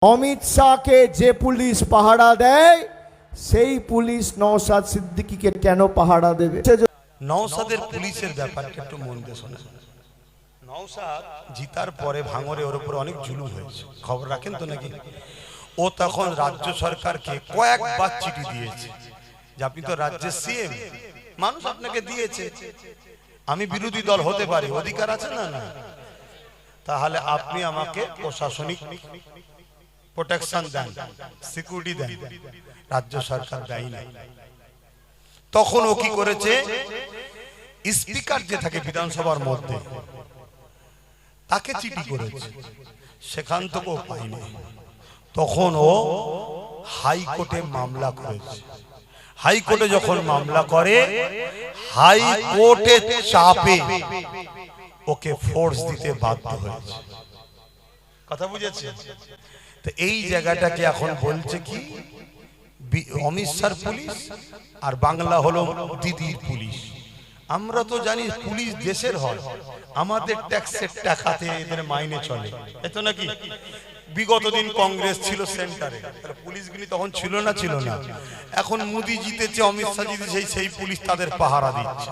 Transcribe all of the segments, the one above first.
অমিত শাহকে যে পুলিশ পাহারা দেয় সেই পুলিশ নওশাদ সিদ্দিকীকে কেন পাহারা দেবে? নওশাদের পুলিশের ব্যাপারটা একটু মন দিয়ে শোনেন। নওশাদ জিতার পরে ভাঙরে ওর উপর অনেক জুলুম হয়েছে, খবর রাখেন তো নাকি? ও তখন রাজ্য সরকারকে কয়েকবার চিঠি দিয়েছে যে আপনি তো রাজ্যের সিএম, মানুষ আপনাকে দিয়েছে, আমি বিরোধী দল হতে পারি, অধিকার আছে না? না, তাহলে আপনি আমাকে প্রশাসনিক প্রোটেকশন দেন, সিকিউরিটি দেন। রাজ্য সরকার দেয় না। তখন ও কি করেছে, স্পিকার যে থাকে বিধানসভার মধ্যে তাকে চিঠি করেছে, সেখান থেকেও পায়নি। তখন ও হাইকোর্টে মামলা করেছে। হাইকোর্টে যখন মামলা করে, হাইকোর্টের চাপে ওকে ফোর্স দিতে বাধ্য হয়েছে। কথা বুঝেছে? তো এই জায়গাটাকে এখন বলছে কি, অমিত শাহর পুলিশ আর বাংলা হলো দিদির পুলিশ। আমরা তো জানি পুলিশ দেশের হয়, আমাদের ট্যাক্সের টাকাতে এদের মাইনে চলে, এত নাকি? বিগত দিন কংগ্রেস ছিল সেন্টারে, পুলিশগুলি তখন ছিল না? ছিল না। এখন মোদি জিতেছে, অমিত শাহ জিতেছে, সেই পুলিশ তাদের পাহারা দিচ্ছে।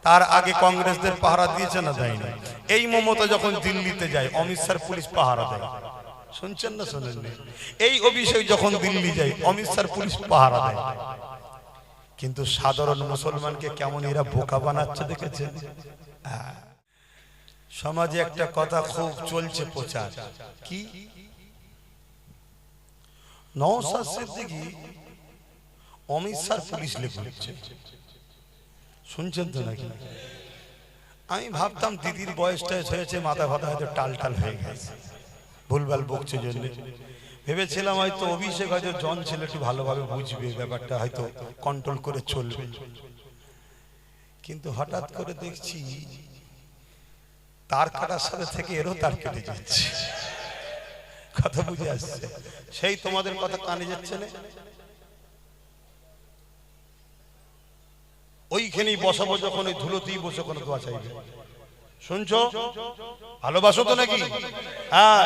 তার আগে কংগ্রেসদের পাহারা দিয়েছে না? দেয়নি। এই মমতা যখন দিল্লিতে যায়, অমিত শাহর পুলিশ পাহারা দেয়। শুনছেন না শোনেন? এই অভিষেক যখন দিল্লি যায়, অমিত শাহর পুলিশ পাহারা দেয়। কিন্তু সাধারণ মুসলমানকে কেমন এরা বোকা বানাচ্ছে দেখেছেন? সমাজে একটা কথা খুব চলছে প্রচার, কি নওশাদ সিদ্দিকী অমিত শাহর পুলিশ লেখছে। শুনছেন তো নাকি? আমি ভাবতাম দিদির বয়সটা হয়েছে, মাথা ফাতা হয়তো টাল টাল হয়ে গেছে, ভুলভাল বকছে জন্য। ভেবেছিলাম হয়তো অভিষেক হয়তো জন ছেলে একটু ভালোভাবে বুঝবে ব্যাপারটা, হয়তো কন্ট্রোল করে চলবে। কিন্তু হঠাৎ করে দেখছি তার কাটার সাথে থেকে এরও তার কেটে যাচ্ছে। কথা বুঝে আসছে? সেই তোমাদের কথা কানে যাচ্ছে না? ওইখানেই বসাবো, যখন ওই ধুলোতেই বসে কোনো দোয়া চাইবে। শুনছো? ভালোবাসো তো নাকি? হ্যাঁ,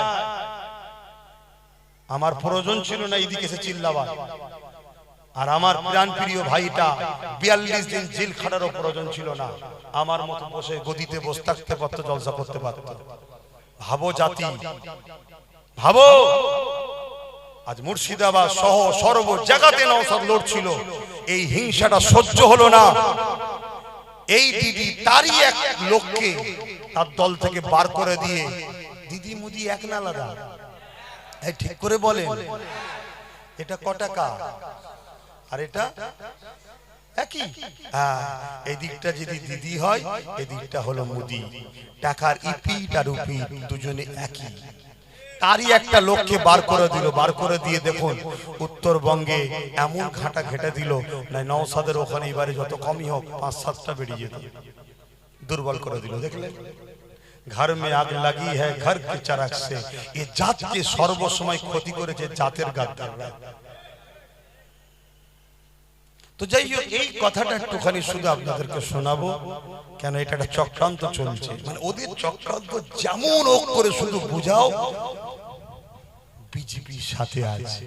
আমার প্রয়োজন ছিল না এইদিকে এসে চিল্লাবার, আর আমার প্রাণ প্রিয় ভাইটা 42 দিন জেল খাটারও প্রয়োজন ছিল না। আমার মতো বসে গদিতে বসে থাকতে পারতো, জলসা করতে পারতো। ভাবো জাতি, ভাবো আজ মুর্শিদাবাদ সহ সর্ব জায়গাতে নওশাদ লড়ছিল, এই হিংসাটা সহ্য হলো না। এই দিদি তারই এক লোককে তার দল থেকে বার করে দিয়ে, দিদি মুদি এক না আলাদা? ঠিক করে বলেন, এটা ক টাকা আর এটা একই? এই দিকটা যদি দিদি হয়, এই দিকটা হলো মুদি। টাকার ইপিট আর উপিট দুজনে একই। তারই একটা লোককে বার করে দিল, বার করে দিয়ে দেখুন উত্তরবঙ্গে এমন ঘাটা ঘেটে দিল, না নওশাদের ওখানে এবারে যত কমই হোক 5-7টা বেরিয়ে যেত, দুর্বল করে দিল। দেখলেন? ঘর মে আগ লাগি হ্যায় ঘর কে চারাক সে, এই জাতকে সর্বসময় ক্ষতি করেছে জাতের গাদ্দাররা। তো যাই হোক, এই কথাটা একটুখানি শুধু আপনাদেরকে শোনাবো, কেন এটা একটা চক্রান্ত চলছে। মানে ওদের চক্রান্ত যেমন ওক করে শুধু বুঝাও বিজেপির সাথে আছে,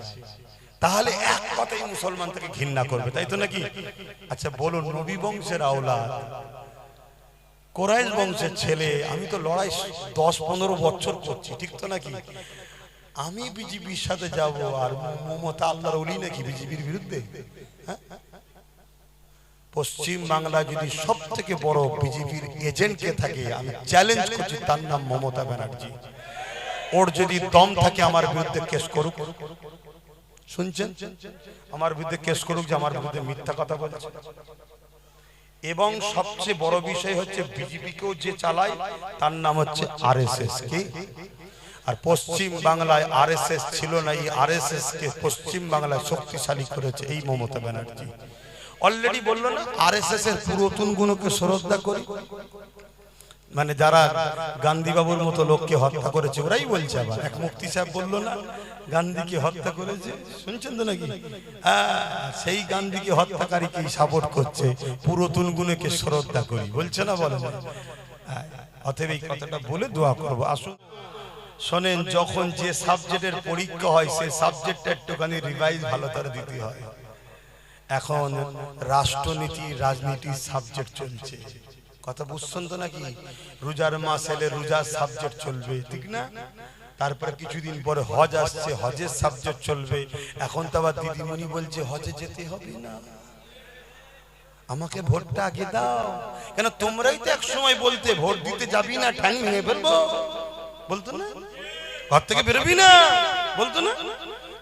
তাহলে এক কথাই মুসলমান থেকে ঘৃণা করবে, তাই তো নাকি? আচ্ছা বলুন, নবী বংশের আওলাদ, কোরাইশ বংশের ছেলে, আমি তো লড়াই 10-15 বছর করছি, ঠিক তো নাকি? আমি বিজেপির সাথে যাব, আর মমতা আল্লাহর ওলি নাকি বিজেপির বিরুদ্ধে? পশ্চিম বাংলায় যদি সব থেকে বড় বিজেপির এজেন্ট কে থাকে, আমি চ্যালেঞ্জ করছি, তার নাম মমতা ব্যানার্জি। ওর যদি দম থাকে আমার বিরুদ্ধে কেস করুক। শুনছেন? আমার বিরুদ্ধে কেস করুক যে আমার বিরুদ্ধে মিথ্যা কথা বলছে। এবং সবচেয়ে বড় বিষয় হচ্ছে, বিজেপিকেও যে চালায় তার নাম হচ্ছে আরএসএস। কি? আর পশ্চিম বাংলায় আরএসএস ছিল না, এই আরএসএস কে পশ্চিম বাংলায় শক্তিশালী করেছে এই মমতা ব্যানার্জি। অলরেডি বললো না, আরএসএস এর পুরাতন গুণকে শ্রদ্ধা করি। মানে যারা গান্ধী বাবুর মতো লোককে হত্যা করেছে ওরাই বলছে। আবার এক মুফতি সাহেব বললো না, গান্ধীকে হত্যা করেছে। শুনছেন তো নাকি? হ্যাঁ, সেই গান্ধীকে হত্যাকারীকে সাপোর্ট করছে, পুরাতন গুণকে শ্রদ্ধা করি বলছে না? বলে না? অতএব এই কথাটা বলে দোয়া করবো। আসুন শোনেন, যখন যে সাবজেক্টের পরীক্ষা হয় সেই সাবজেক্টটা একটুখানি রিভাইজ ভালো করে দিতে হয়। এখন রাষ্ট্রনীতি রাজনীতির সাবজেক্ট চলছে, কথা বুঝছেন তো নাকি? রোজার মাস এলে রোজার সাবজেক্ট চলবে, ঠিক না? তারপরে কিছুদিন পরে হজ আসছে, হজের সাবজেক্ট চলবে। এখন তো আবার দিদিমণি বলছে হজে যেতে হবে না, আমাকে ভোটটা আগে দাও। কেন তোমরাই তো এক সময় বলতে ভোট দিতে যাবি না, ঠ্যাং ভেঙে ফেলবো বলতো না? ঘর থেকে বেরোবি না বলতো না?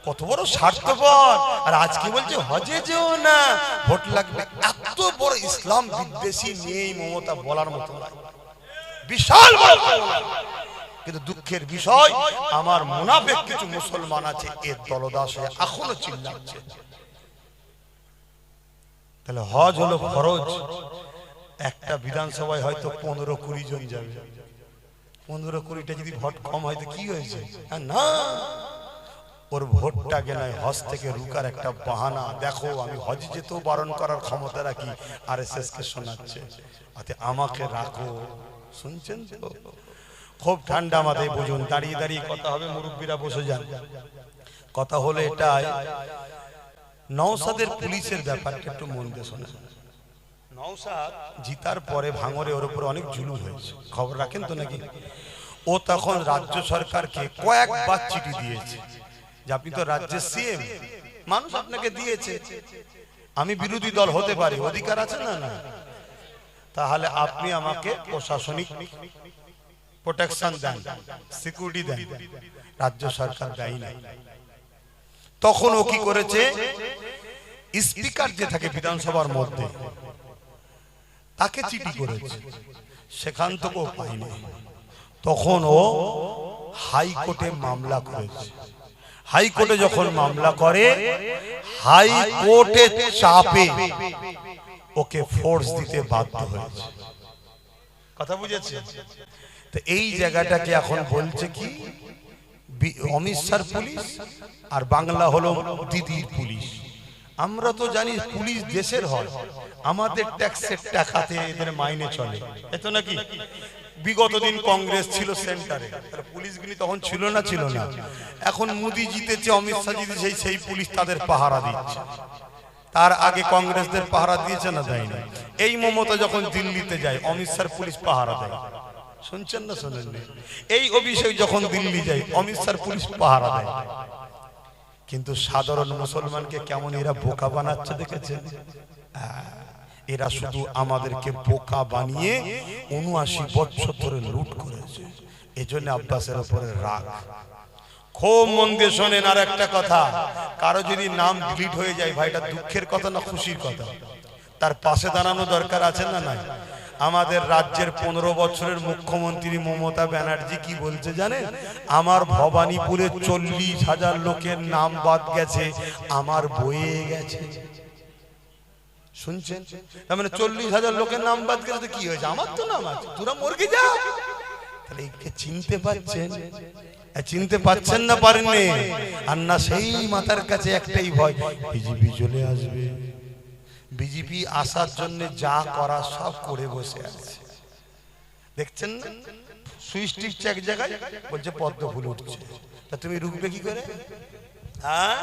কত বড় স্বার্থপর! আর আজকে বলছে হজে যেও না, ভোট লাগবে। এত বড় ইসলাম বিদ্বেষী নিয়েই মমতা বলার মতো নয়, বিশাল বড়। কিন্তু দুঃখের বিষয়, আমার মুনাফিক কিছু মুসলমান আছে এর দলদাস হয়ে এখনো চিল্লাচ্ছে। তাহলে হজ হলো ফরজ। একটা বিধানসভায় হয়তো 15-20 জন যাবে। 15-20টা যদি ভোট কম হয় তো কি হয়েছে? না, ওর ভোটটাকে নয়, হজ থেকে রুকার একটা বাহানা। দেখো আমি হজ যেতেও বারণ করার ক্ষমতা রাখি, আরএসএস কে শোনাচ্ছে, আতে আমাকে রাখো। শুনছেন তো? খুব ঠান্ডা মাথায় বুঝুন। দাঁড়িয়ে দাঁড়িয়ে কথা হবে, মুরব্বীরা বসে যান। কথা হলো এটাই, নওশাদের পুলিশের ব্যাপারটা একটু মন দিয়ে শোনেন। নওশাদ জিতার পরে ভাঙরে ওর উপর অনেক জুলুম হয়েছে, খবর রাখেন তো নাকি? ও তখন রাজ্য সরকারকে কয়েকবার চিঠি দিয়েছে যে আপনি তো রাজ্যের সিএম, মানুষ আপনাকে দিয়েছে, আমি বিরোধী দল হতে পারি, অধিকার আছে না? না, তাহলে আপনি আমাকে প্রশাসনিক প্রোটেকশন দেন, সিকিউরিটি দেন। রাজ্য সরকার দেয় নাই। তখন ও কি করেছে, স্পিকার যে থাকে বিধানসভার মধ্যে তাকে চিঠি করেছে, সেখান থেকেও পায়নি। তখন ও হাইকোর্টে মামলা করেছে। হাইকোর্টে যখন মামলা করে, হাইকোর্টের চাপে ওকে ফোর্স দিতে বাধ্য হয়েছে। কথা বুঝেছে? তো এই জায়গাটাকে এখন বলছে কি, অমিত শাহর পুলিশ আর বাংলা হলো দিদির পুলিশ। আমরা তো জানি পুলিশ দেশের হয়, আমাদের ট্যাক্সের টাকাতে এদের মাইনে চলে, এত নাকি? বিগত দিন কংগ্রেস ছিল সেন্টারে, পুলিশগুলি তখন ছিল না? ছিল না। এখন মোদি জিতেছে, অমিত শাহ জিতেছে, সেই পুলিশ তাদের পাহারা দিচ্ছে। তার আগে কংগ্রেসদের পাহারা দিয়েছে না? দেয়নি। এই মমতা যখন দিল্লিতে যায়, অমিত শাহর পুলিশ পাহারা দেয়। শুনছেন না শোনেননি? এই অভিষেক যখন দিল্লি যায়, অমিত শাহর পুলিশ পাহারা দেয়। কিন্তু সাধারণ মুসলমানকে কেমন এরা বোকা বানাচ্ছে দেখেছেন? এরা শুধু আমাদেরকে বোকা বানিয়ে ৭৯ বছর ধরে লুট করেছে। এজন্য আব্বাসের উপরে রাগ। খুব মন দিয়ে শোনেন। আর একটা কথা, কারো যদি নাম ডিলিট হয়ে যায়, ভাইটা দুঃখের কথা না খুশির কথা? তার পাশে দাঁড়ানো দরকার আছে না? নাই? আমাদের রাজ্যের 15 বছরের মুখ্যমন্ত্রী মমতা ব্যানার্জি কি বলছে জানেন? আমার ভবানীপুরে 40,000 লোকের নাম বাদ গেছে, আমার বয়ে গেছে। শুনছেন? তার মানে 40,000 লোকের নাম বাদ গেছে, কি হয়েছে? আমার তো নাম আছে, তোরা মরকে যা। তাহলে একে চিনতে পারছেন? চিনতে পারছেন না? পারেননি? আর না, সেই মাথার কাছে একটাই ভয়, বিজেপি চলে আসবে। বিজেপি আসার জন্য যা করা সব করে বসে আছে, দেখছেন না? সুইচ টিপছে এক জায়গায়, বলছে পদ্ম ফুল উঠছে। তা তুমি রুখবে কি করে? হ্যাঁ,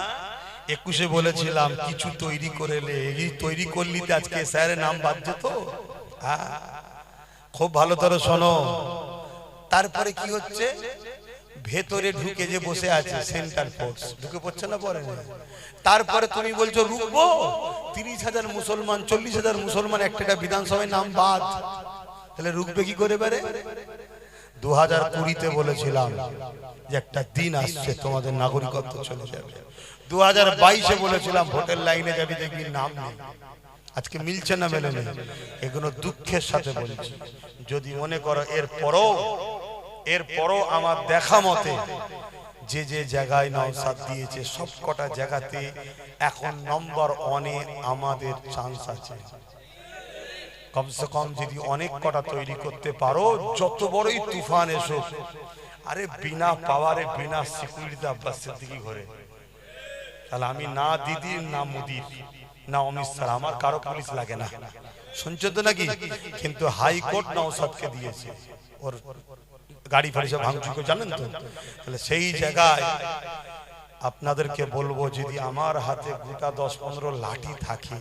21-এ বলেছিলাম কিছু তৈরি করে তৈরি করলি তো আজকে স্যারের নাম বাদ যেত। হ্যাঁ, খুব ভালো করে শোনো। তারপরে কি হচ্ছে, ভেতরে ঢুকে যে বসে আছে সেন্টার ফোর্স, ঢুকে পড়ছে না? পরে তারপরে তুমি বলছো রুখবো। 30,000 মুসলমান, 40,000 মুসলমান একটা বিধানসভায় নাম বাদ, তাহলে রুখবে কি করে? পারে 2020-তে বলেছিলাম যে একটা দিন আসছে তোমাদের নাগরিকত্ব চলে যাবে। 2022-এ বলেছিলাম ভোটের লাইনে যাবি, দেখবি নাম নেই। আজকে মিলছে না? মেলে নেই। এগুলো দুঃখের সাথে বলছি। যদি মনে করো এরপরও আমার দেখা মতে যে যে জায়গায় নওশাদ দিয়েছে, সব কটা জায়গাতে এখন নম্বর 1-এ আমাদের চান্স আছে। কমসে কম যদি অনেক কটা তৈরি করতে পারো, যত বড়ই তুফান এসো। আরে বিনা পাওয়ারে, বিনা সিকিউরিটি আব্বাস সিদ্দিকী ঘরে, তাহলে আমি না দিদির, না মোদির, না অমিত শাহ, আমার কারো পুলিশ লাগে না। শুনছো তো নাকি? কিন্তু হাইকোর্ট নওশাদকে দিয়েছে। ওর গাড়ি ফাড়ি সব ভাঙচুর করে, জানেন তো? তাহলে সেই জায়গায় আপনাদেরকে বলবো, যদি আমার হাতে গোটা 10-15 লাঠি থাকে,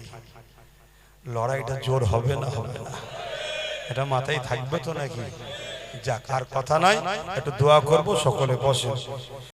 লড়াইটা জোর হবে না? হবে না? এটা মাথায় থাকবে তো নাকি? যাক, আর কথা নাই, একটু দোয়া করব, সকলে বসে।